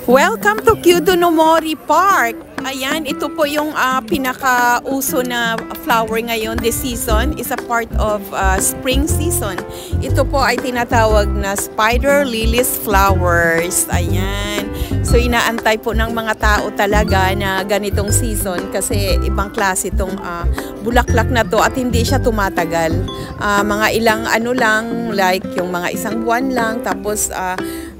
Welcome to Kyudo-no-Mori Park. Ayan, ito po yung pinaka-uso na flower ngayon. This season is a part of spring season. Ito po ay tinatawag na spider lilies flowers. Ayan. So inaantay po ng mga tao talaga na ganitong season kasi ibang klase itong bulaklak na to at hindi siya tumatagal. Mga ilang ano lang, like yung mga isang buwan lang, tapos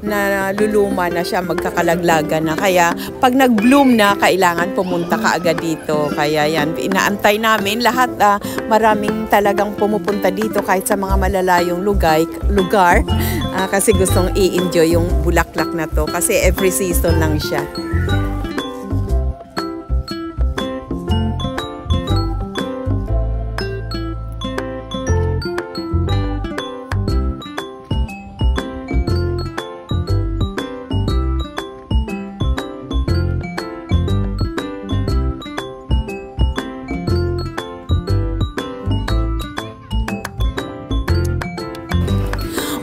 naluluma na siya, magkakalaglagan na. Kaya pag nag-bloom na, kailangan pumunta ka agad dito. Kaya yan, inaantay namin lahat. Maraming talagang pumupunta dito kahit sa mga malalayong lugar kasi gustong i-enjoy yung bulaklak na to kasi every season lang siya.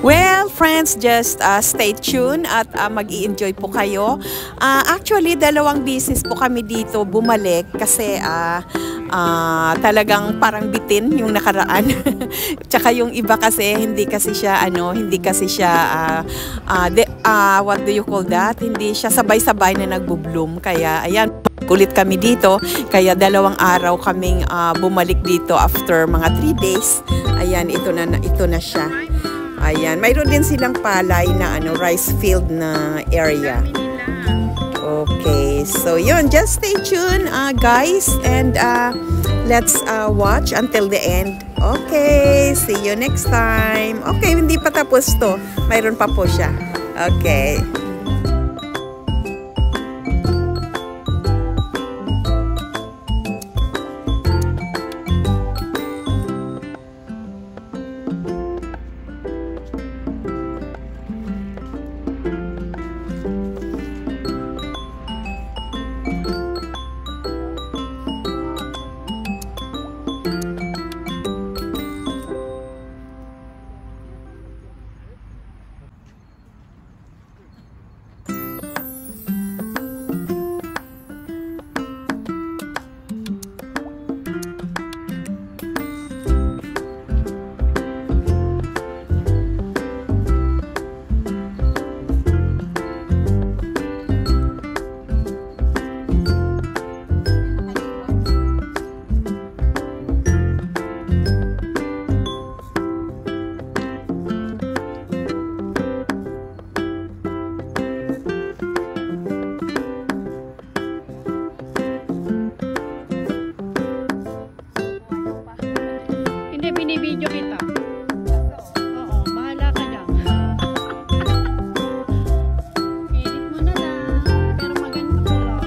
Well, friends, just stay tuned at mag-i-enjoy po kayo. Actually, dalawang beses po kami dito bumalik kasi talagang parang bitin yung nakaraan. Tsaka yung iba kasi hindi kasi siya what do you call that? Hindi siya sabay-sabay na nagbo-bloom. Kaya ayan, ulit kami dito. Kaya dalawang araw kaming bumalik dito after mga 3 days. Ayan, ito na siya. Ayan, mayroon din silang palay na rice field na area. Okay, so yun, just stay tuned guys, and let's watch until the end. Okay, see you next time. Okay, hindi pa tapos to. Mayroon pa po siya. Okay. Binibidyo kita. Oo, bahala ka lang. Edit mo na lang. Pero maganda ko lang.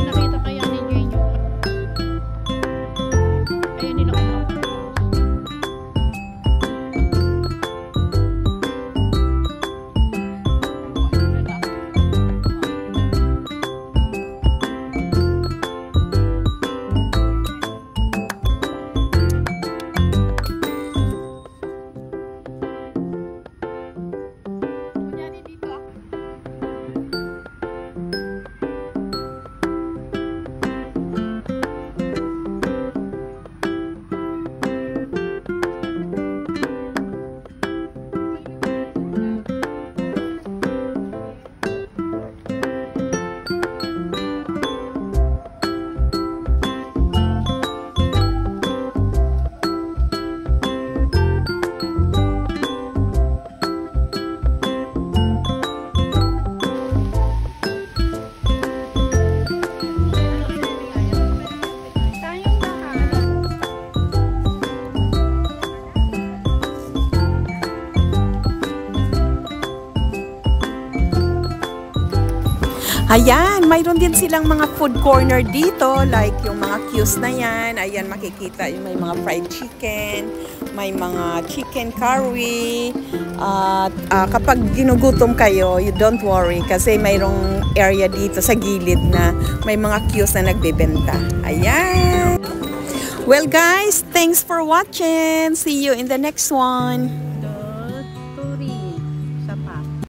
Nakita kaya ninyo yun. Ayun nila ko. Ayan, mayroon din silang mga food corner dito, like yung mga queues na yan. Ayan, makikita yung may mga fried chicken, may mga chicken curry. Kapag ginugutom kayo, you don't worry kasi mayroong area dito sa gilid na may mga queues na nagbebenta. Ayan! Well guys, thanks for watching. See you in the next one.